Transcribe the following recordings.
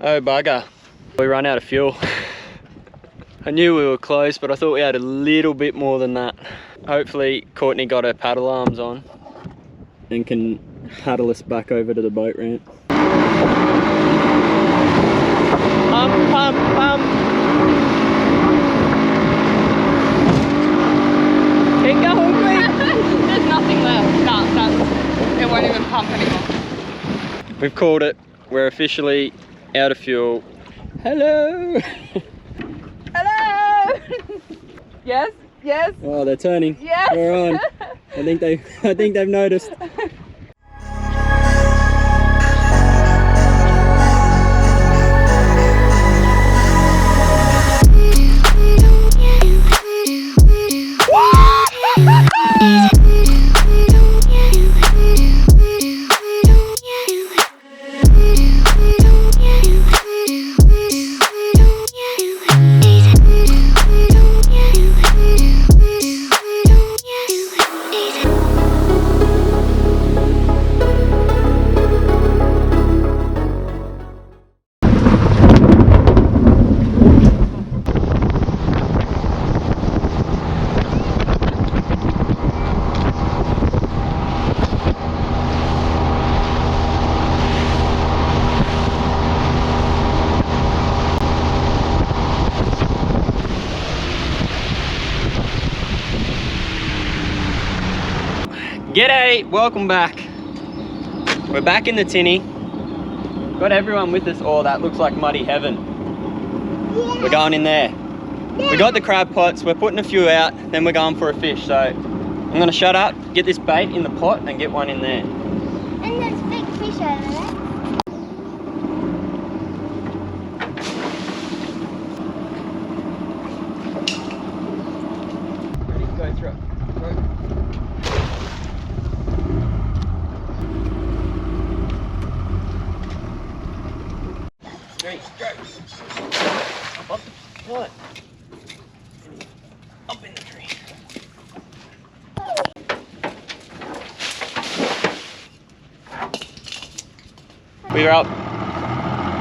Oh bugger. We ran out of fuel. I knew we were close, but I thought we had a little bit more than that. Hopefully Courtney got her paddle arms on and can paddle us back over to the boat ramp. Pump, pump, pump. Keep going, quick. There's nothing left. No, it won't even pump anymore. We've called it. We're officially out of fuel. Hello. Hello. Yes, yes. Oh, they're turning. Yes. We're on. I think they've noticed. G'day, welcome back. We're back in the tinny. Got everyone with us. Oh, that looks like muddy heaven. Yeah. We're going in there. Yeah. We got the crab pots, we're putting a few out, then we're going for a fish. So I'm gonna shut up, get this bait in the pot and get one in there. And there's big fish over there. Ready? Go through it. Up in the tree. We're up.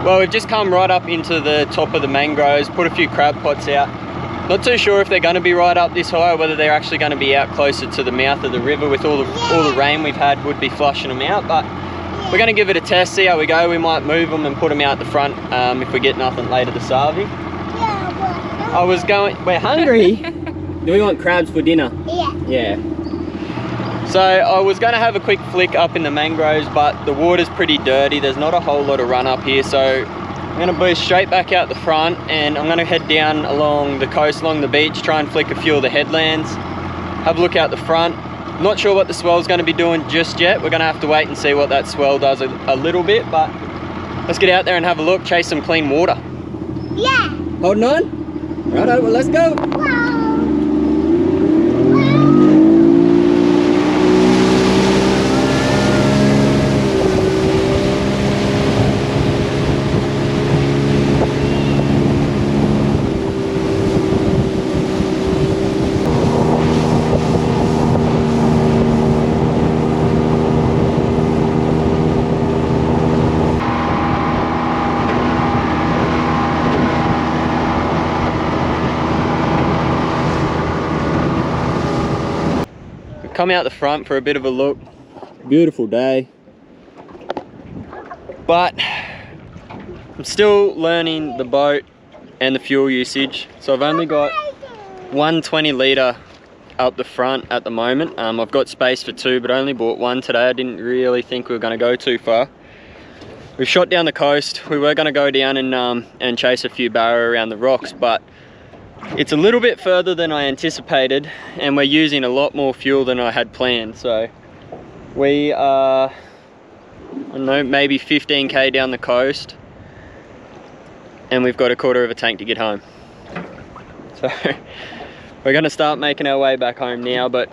Well, we've just come right up into the top of the mangroves, put a few crab pots out. Not too sure if they're going to be right up this high or whether they're actually going to be out closer to the mouth of the river. With all the rain we've had, would be flushing them out, but we're going to give it a test, see how we go. We might move them and put them out the front if we get nothing later this Harvey. We're hungry. Do we want crabs for dinner? Yeah. So I was going to have a quick flick up in the mangroves, but the water's pretty dirty. There's not a whole lot of run up here, so I'm going to boost straight back out the front, and I'm going to head down along the coast, along the beach, try and flick a few of the headlands, have a look out the front. Not sure what the swell's going to be doing just yet. We're going to have to wait and see what that swell does a little bit, but let's get out there and have a look, chase some clean water. Yeah. Holding on? Righto, well, let's go. Come out the front for a bit of a look. Beautiful day, but I'm still learning the boat and the fuel usage. So I've only got 120 litre up the front at the moment. I've got space for two, but I only bought one today. I didn't really think we were going to go too far. We've shot down the coast. We were going to go down and chase a few barra around the rocks, but it's a little bit further than I anticipated, and we're using a lot more fuel than I had planned. So we are, I don't know, maybe 15k down the coast, and we've got a quarter of a tank to get home. So we're going to start making our way back home now, but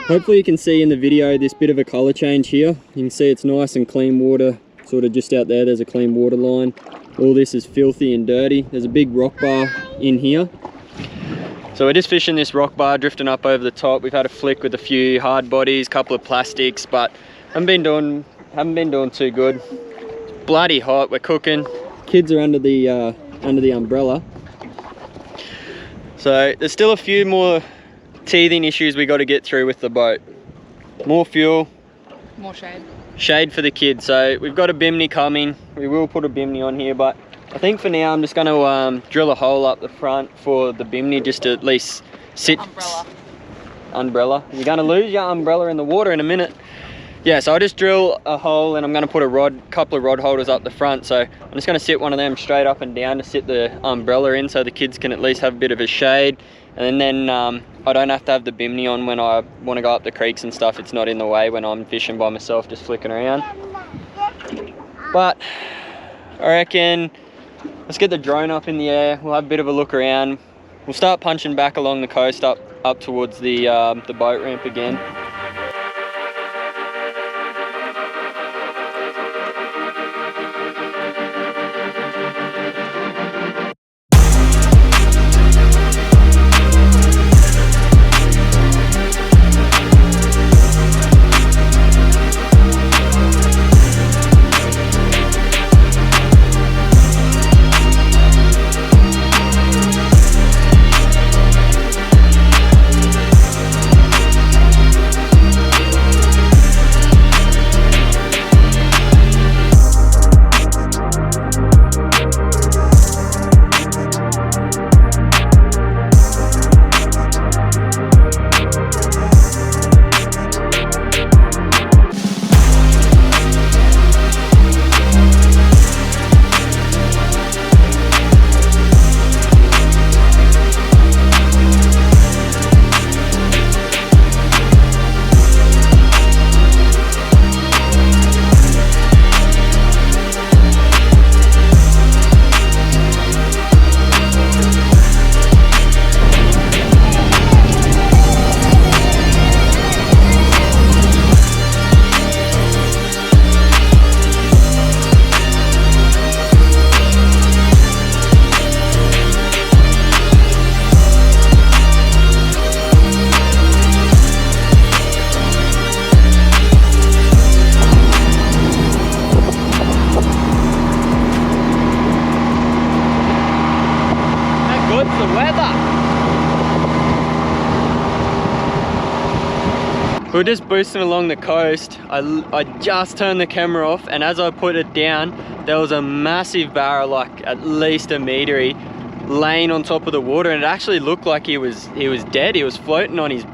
hopefully you can see in the video this bit of a colour change here. You can see it's nice and clean water, sort of just out there. There's a clean water line. All this is filthy and dirty. There's a big rock bar in here. So we're just fishing this rock bar, drifting up over the top. We've had a flick with a few hard bodies, couple of plastics, but haven't been doing too good. It's bloody hot. We're cooking. Kids are under the umbrella. So there's still a few more teething issues we got to get through with the boat. More fuel. More shade. Shade for the kids. So we've got a bimini coming. We will put a bimini on here, but I think for now I'm just going to drill a hole up the front for the bimini just to at least sit. Umbrella. You're going to lose your umbrella in the water in a minute. Yeah, so I'll just drill a hole and I'm going to put a couple of rod holders up the front. So I'm just going to sit one of them straight up and down to sit the umbrella in so the kids can at least have a bit of a shade. And then I don't have to have the bimini on when I want to go up the creeks and stuff. It's not in the way when I'm fishing by myself, just flicking around. But I reckon let's get the drone up in the air. We'll have a bit of a look around. We'll start punching back along the coast up towards the boat ramp again. We're just boosting along the coast. I just turned the camera off, and as I put it down, there was a massive barra, like at least a metre, laying on top of the water, and it actually looked like he was dead. He was floating on his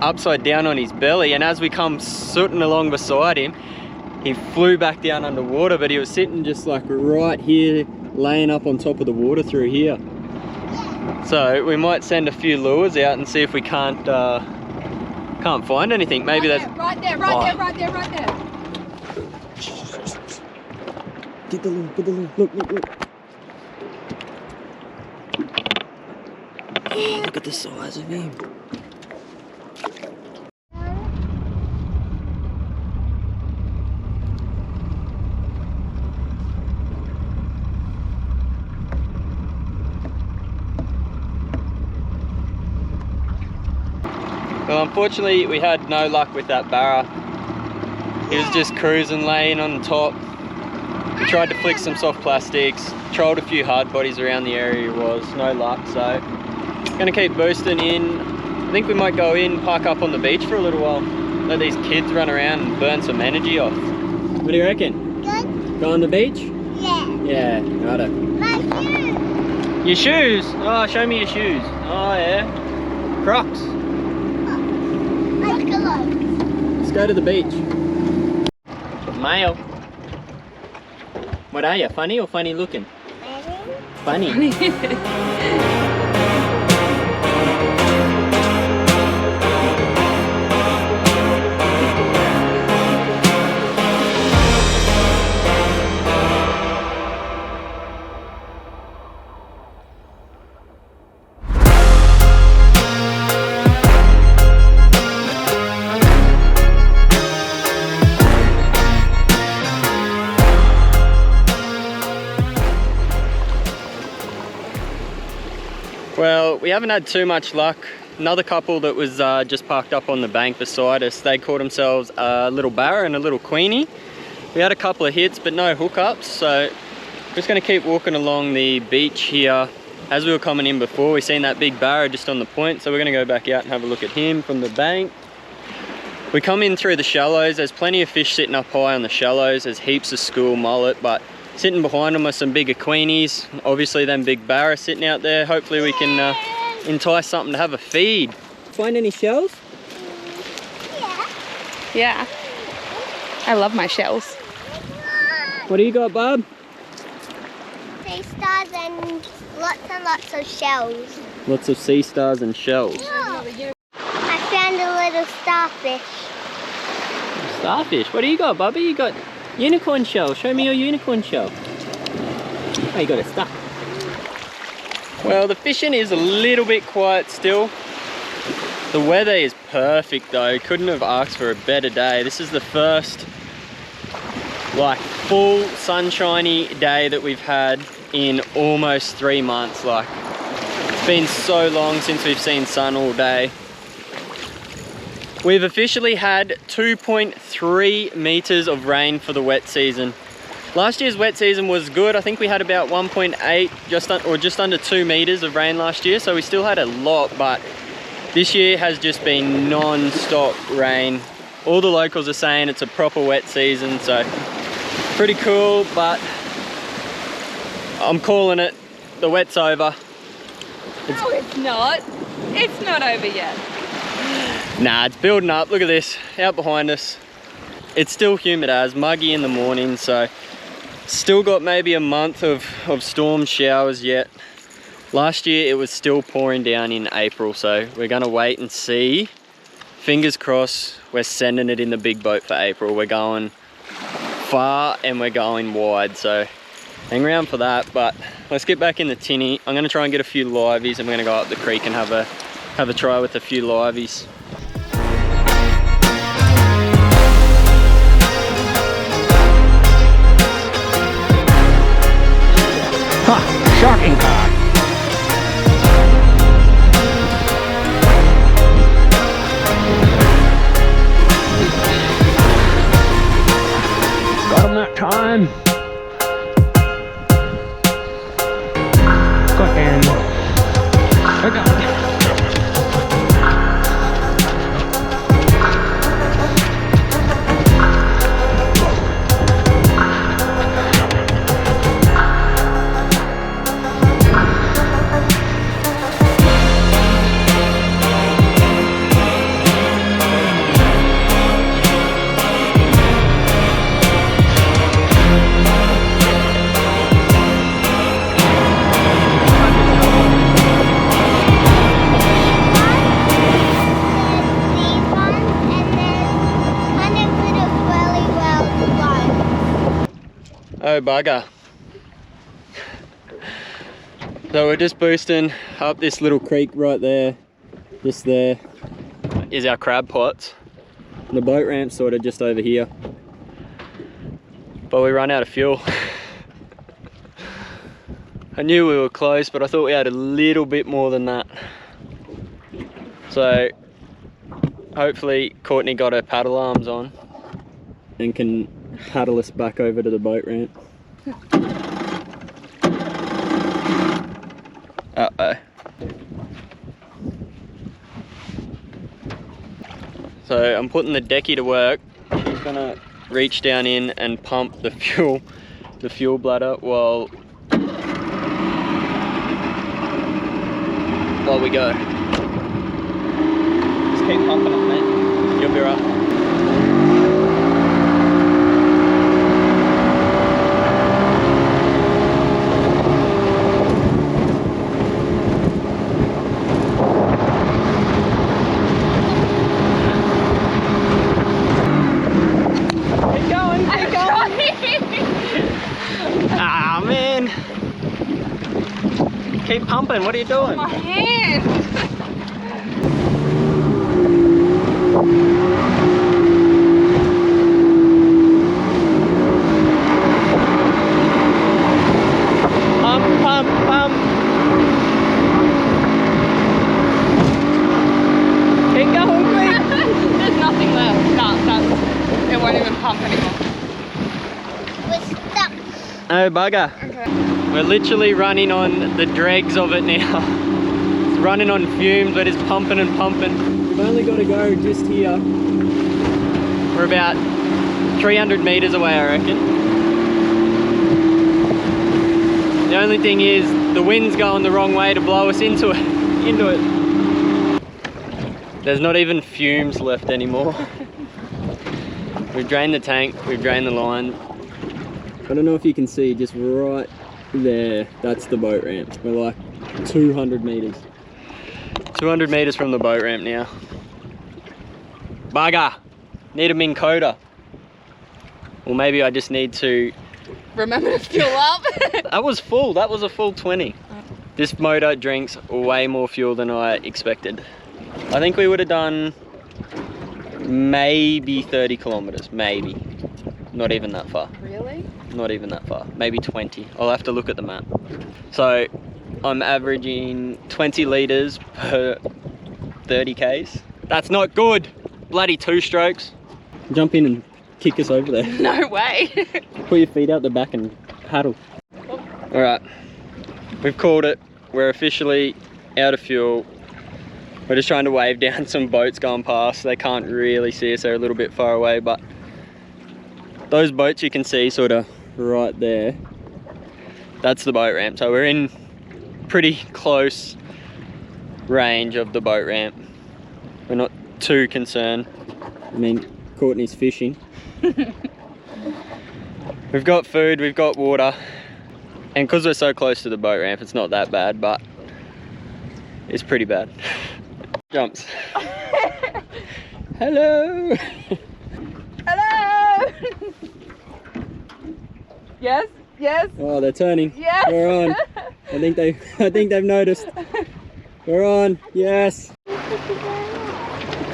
upside down on his belly, and as we come sooting along beside him, he flew back down underwater, but he was sitting just like right here, laying up on top of the water through here. So we might send a few lures out and see if we can't find anything. Maybe that's right there. Get the lure, look. Oh, look at the size of him. Well, unfortunately, we had no luck with that barra. He was just cruising, laying on top. We tried to flick some soft plastics, trolled a few hard bodies around the area he was, no luck. So, gonna keep boosting in. I think we might go in, park up on the beach for a little while. Let these kids run around and burn some energy off. What do you reckon? Good. Go on the beach? Yeah. Yeah, righto. My shoes. Your shoes? Oh, show me your shoes. Oh yeah. Crocs. Let's go to the beach. Male. What are you? Funny or funny looking? Funny. Well, we haven't had too much luck. Another couple that was just parked up on the bank beside us, they caught themselves a little barra and a little queenie. We had a couple of hits, but no hookups, so Just gonna keep walking along the beach here. As we were coming in before, we seen that big barra just on the point, so we're gonna go back out and have a look at him from the bank. We come in through the shallows. There's plenty of fish sitting up high on the shallows. There's heaps of school mullet, but sitting behind them are some bigger queenies. Obviously them big barra sitting out there. Hopefully we can entice something to have a feed. Find any shells? Yeah. I love my shells. What do you got, Bob? Sea stars and lots of shells. Lots of sea stars and shells. Oh, I found a little starfish. Starfish? What do you got, Bubby? You got unicorn shell. Show me your unicorn shell. Oh, you got it stuck. Well, the fishing is a little bit quiet still. The weather is perfect though. Couldn't have asked for a better day. This is the first like full sunshiny day that we've had in almost 3 months. Like, it's been so long since we've seen sun all day. We've officially had 2.3 meters of rain for the wet season. Last year's wet season was good. I think we had about 1.8, just under 2 meters of rain last year. So we still had a lot, but this year has just been non-stop rain. All the locals are saying it's a proper wet season, so pretty cool, but I'm calling it. The wet's over. No, it's not. It's not over yet. Nah, it's building up. Look at this, out behind us. It's still humid as, muggy in the morning, so still got maybe a month of storm showers yet. Last year it was still pouring down in April, so we're gonna wait and see. Fingers crossed, we're sending it in the big boat for April. We're going far and we're going wide, so hang around for that. But let's get back in the tinny. I'm gonna try and get a few liveys and we're gonna go up the creek and have a try with a few liveys. Ha! Sharking cod! Got him that time! Go ahead. I got it. Oh bugger. So we're just boosting up this little creek right there. Just there is our crab pots. The boat ramp's sort of just over here. But we run out of fuel. I knew we were close, but I thought we had a little bit more than that. So hopefully Courtney got her paddle arms on and can paddle us back over to the boat ramp. Uh-oh. So I'm putting the decky to work. I'm just gonna reach down in and pump the fuel bladder while we go. Just keep pumping it, mate. You'll be right. Ah, man. Keep pumping. What are you doing? My hand. Pump, pump, pump. Keep going, quick. There's nothing left. No, it won't even pump anymore. We're stuck. Oh bugger. Okay. We're literally running on the dregs of it now. It's running on fumes, we're just pumping and pumping. We've only got to go just here. We're about 300 meters away, I reckon. The only thing is, the wind's going the wrong way to blow us into it. There's not even fumes left anymore. We've drained the tank, we've drained the line. I don't know if you can see, just right there, that's the boat ramp. We're like 200 meters. 200 meters from the boat ramp now. Bugger! Need a Minn Kota. Or maybe I just need to... Remember to fuel up. That was full, that was a full 20. This motor drinks way more fuel than I expected. I think we would have done maybe 30 kilometers, maybe. Not even that far. Really? Not even that far, maybe 20. I'll have to look at the map. So I'm averaging 20 litres per 30 Ks. That's not good. Bloody 2 strokes. Jump in and kick us over there. No way. Put your feet out the back and paddle. All right, we've called it. We're officially out of fuel. We're just trying to wave down some boats going past. They can't really see us, they're a little bit far away, but those boats you can see sort of right there, that's the boat ramp. So we're in pretty close range of the boat ramp. We're not too concerned. I mean, Courtney's fishing. We've got food, we've got water, and because we're so close to the boat ramp, it's not that bad, but it's pretty bad. Jumps. Hello. Hello. Yes. Yes. Oh, they're turning. Yes. We're on. I think they've noticed. We're on. Yes.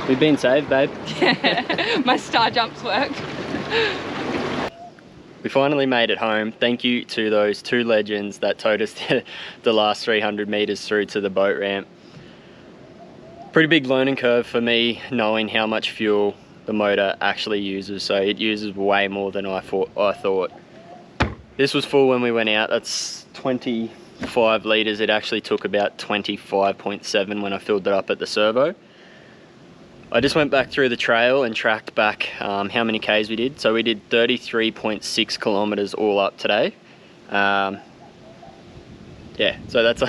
We've been saved, babe. My star jumps worked. We finally made it home. Thank you to those 2 legends that towed us the last 300 meters through to the boat ramp. Pretty big learning curve for me, knowing how much fuel the motor actually uses. So it uses way more than I thought. This was full when we went out. That's 25 litres. It actually took about 25.7 when I filled it up at the servo. I just went back through the trail and tracked back how many Ks we did. So we did 33.6 kilometers all up today. Yeah, so that's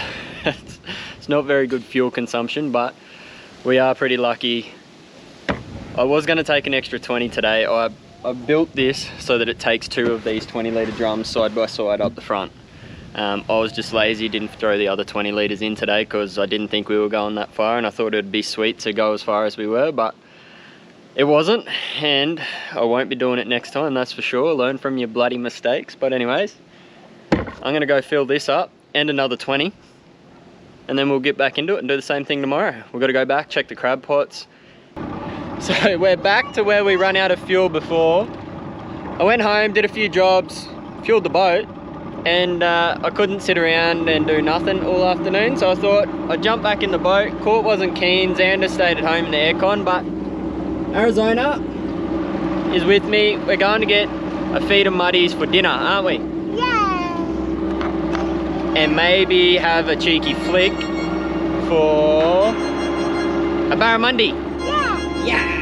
it's not very good fuel consumption, but we are pretty lucky. I was going to take an extra 20 today. I built this so that it takes 2 of these 20 litre drums side by side up the front. I was just lazy, didn't throw the other 20 litres in today because I didn't think we were going that far, and I thought it'd be sweet to go as far as we were, but it wasn't, and I won't be doing it next time, that's for sure. Learn from your bloody mistakes. But anyways, I'm gonna go fill this up and another 20, and then we'll get back into it and do the same thing tomorrow. We've got to go back, check the crab pots. So we're back to where we ran out of fuel before. I went home, did a few jobs, fueled the boat, and I couldn't sit around and do nothing all afternoon, so I thought I'd jump back in the boat. Court wasn't keen, Xander stayed at home in the aircon, but Arizona is with me. We're going to get a feed of muddies for dinner, aren't we? Yeah. And maybe have a cheeky flick for a barramundi. Yeah. Yeah.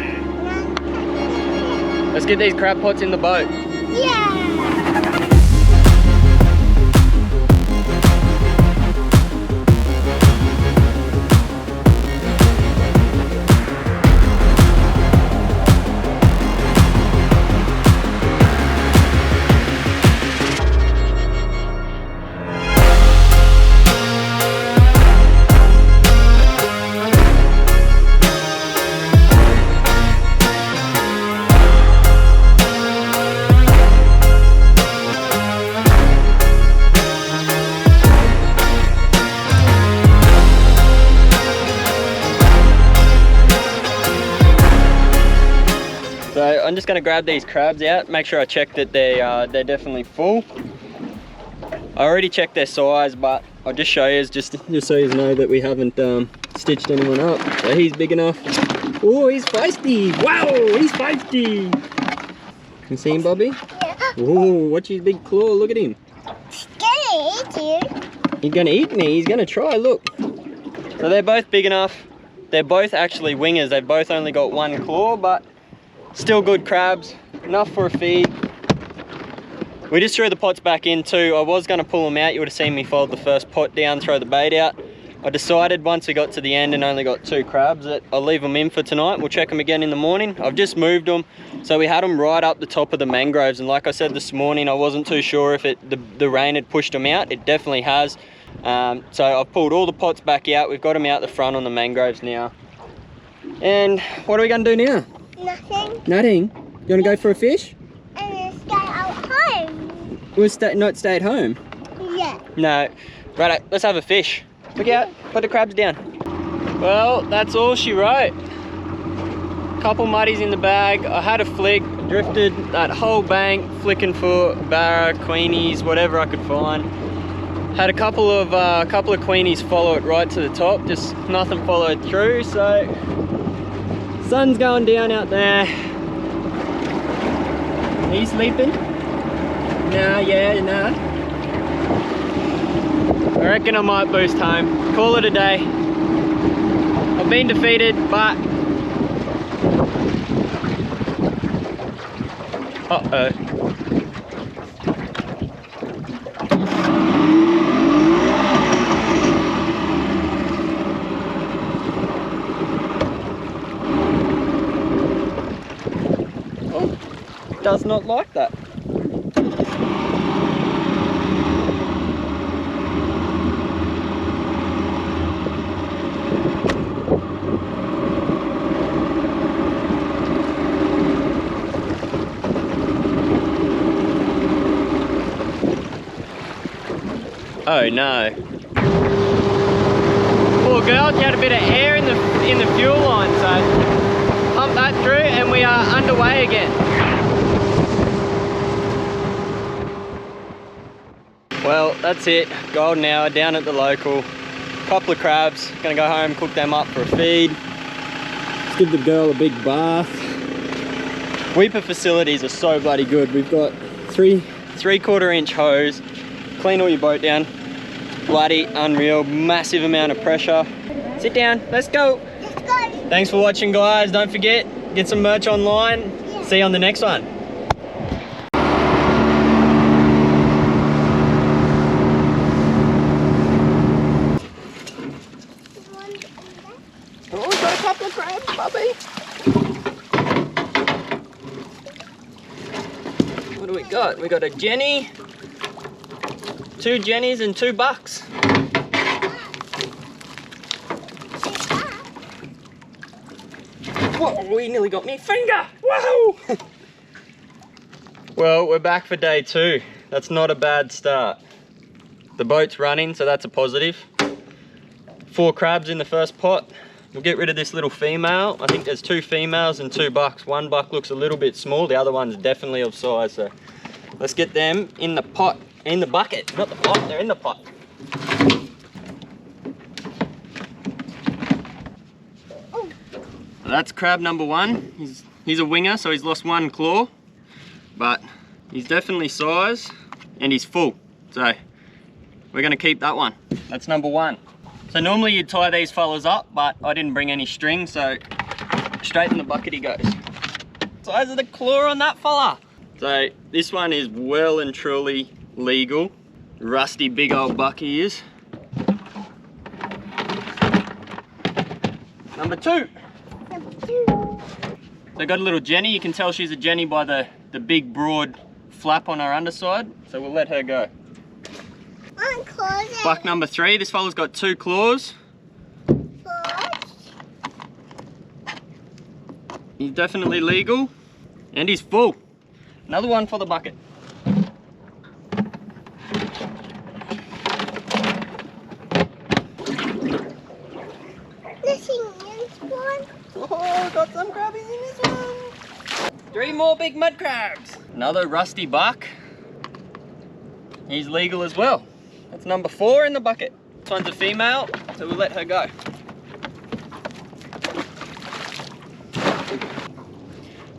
Let's get these crab pots in the boat. Yeah. So I'm just going to grab these crabs out, make sure I check that they're definitely full. I already checked their size, but I'll just show you, just so you know that we haven't stitched anyone up. So he's big enough. Oh, he's feisty! Wow, he's feisty! Can you see him, Bobby? Yeah. Oh, watch his big claw, look at him. gonna eat you. You're gonna eat me? He's gonna try, look. So they're both big enough. They're both actually wingers. They've both only got one claw, but still good crabs. Enough for a feed. We just threw the pots back in too. I was gonna pull them out. You would have seen me fold the first pot down, throw the bait out. I decided once we got to the end and only got 2 crabs that I'll leave them in for tonight. We'll check them again in the morning. I've just moved them. So we had them right up the top of the mangroves. And like I said this morning, I wasn't too sure if the rain had pushed them out. It definitely has. So I've pulled all the pots back out. We've got them out the front on the mangroves now. And what are we gonna do now? Nothing. Nothing? You wanna go for a fish? And then stay out home. We'll not stay at home? Yeah. No. Right, let's have a fish. Look out, put the crabs down. Well, that's all she wrote. Couple muddies in the bag. I had a flick, drifted that whole bank, flicking for barra, queenies, whatever I could find. Had a couple of queenies follow it right to the top, just nothing followed through, so sun's going down out there. Are you sleeping? Nah, yeah, nah. I reckon I might boost home. Call it a day. I've been defeated, but... Uh-oh. Oh, does not like that. Oh no. Poor girl, she had a bit of air in the fuel line, so pump that through and we are underway again. Well, that's it. Golden hour down at the local. Couple of crabs. Gonna go home, cook them up for a feed. Let's give the girl a big bath. Weeper facilities are so bloody good. We've got 3/4 inch hose. Clean all your boat down. Bloody unreal, massive amount of pressure. Sit down, let's go. Let's go. Thanks for watching, guys. Don't forget, get some merch online. Yeah. See you on the next one. Oh, we've got a couple of crabs, puppy. What do we got? We got a Jenny, 2 Jennies and 2 bucks. Whoa, we nearly got me finger. Whoa! Well, we're back for day 2. That's not a bad start. The boat's running, so that's a positive. 4 crabs in the first pot. We'll get rid of this little female. I think there's 2 females and 2 bucks. One buck looks a little bit small. The other one's definitely of size, so let's get them in the pot. In the bucket, not the pot, they're in the pot. That's crab number 1. He's a winger, so he's lost 1 claw, but he's definitely size and he's full. So we're gonna keep that one. That's number 1. So normally you'd tie these fellas up, but I didn't bring any string, so straight in the bucket he goes. Size of the claw on that fella. So this one is well and truly legal. Rusty big old buck he is. Number 2. So I got a little Jenny. You can tell she's a Jenny by the big broad flap on her underside. So we'll let her go. Buck number 3. This fella's got 2 claws. He's definitely legal. And he's full. Another one for the bucket. Oh, got some crabbies in this one. 3 more big mud crabs. Another rusty buck. He's legal as well. That's number 4 in the bucket. This one's a female, so we'll let her go.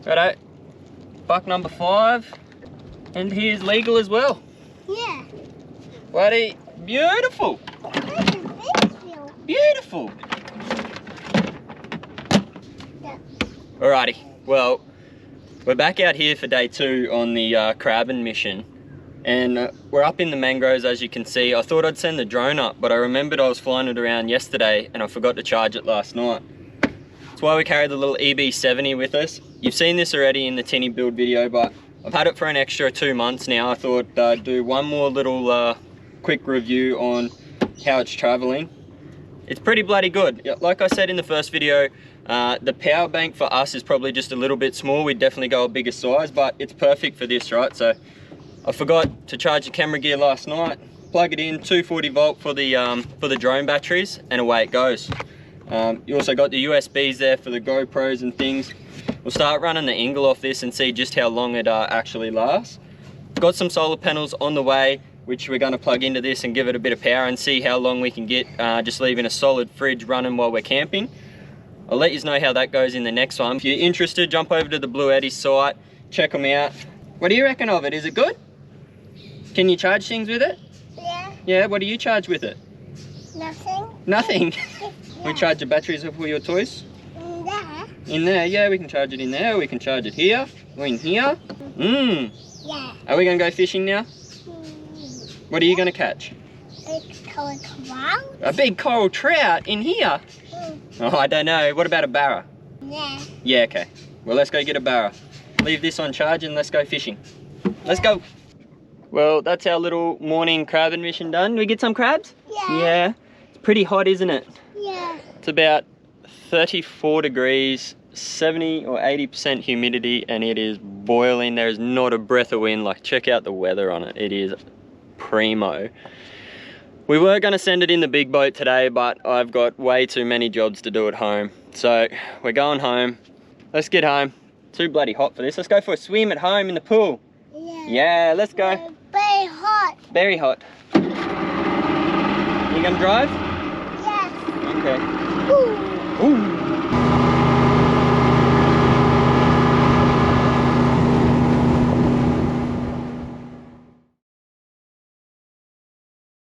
Righto, buck number 5, and he is legal as well. Yeah. Buddy, beautiful. Beautiful. Alrighty, well, we're back out here for day 2 on the crabbing mission. And we're up in the mangroves, as you can see. I thought I'd send the drone up, but I remembered I was flying it around yesterday and I forgot to charge it last night. That's why we carried the little EB70 with us. You've seen this already in the tinny build video, but I've had it for an extra 2 months now. I thought I'd do one more little quick review on how it's traveling. It's pretty bloody good. Like I said in the first video, the power bank for us is probably just a little bit small. We'd definitely go a bigger size, but it's perfect for this, right? So I forgot to charge the camera gear last night. Plug it in, 240 volt for the drone batteries, and away it goes. You also got the USBs there for the GoPros and things. We'll start running the angle off this and see just how long it actually lasts. Got some solar panels on the way, which we're going to plug into this and give it a bit of power and see how long we can get just leaving a solid fridge running while we're camping. I'll let you know how that goes in the next one. If you're interested, jump over to the Blue Eddy site, check them out. What do you reckon of it? Is it good? Can you charge things with it? Yeah. Yeah, what do you charge with it? Nothing. Nothing? Yeah. We charge the batteries up for your toys? Yeah. In there, yeah, we can charge it in there. We can charge it here, or in here. Yeah. Are we going to go fishing now? What are you going to catch? Big coral trout. A big coral trout in here? Oh, I don't know. What about a barra? Yeah. Yeah, okay. Well, let's go get a barra. Leave this on charge and let's go fishing. Let's go. Well, that's our little morning crabbing mission done. Did we get some crabs? Yeah. Yeah. It's pretty hot, isn't it? Yeah. It's about 34 degrees, 70 or 80% humidity, and it is boiling. There is not a breath of wind. Like, check out the weather on it. It is primo. We were going to send it in the big boat today, but I've got way too many jobs to do at home. So we're going home. Let's get home. Too bloody hot for this. Let's go for a swim at home in the pool. Yeah. Yeah, let's go. Very hot. Very hot. You gonna drive? Yes. Okay. Ooh. Ooh.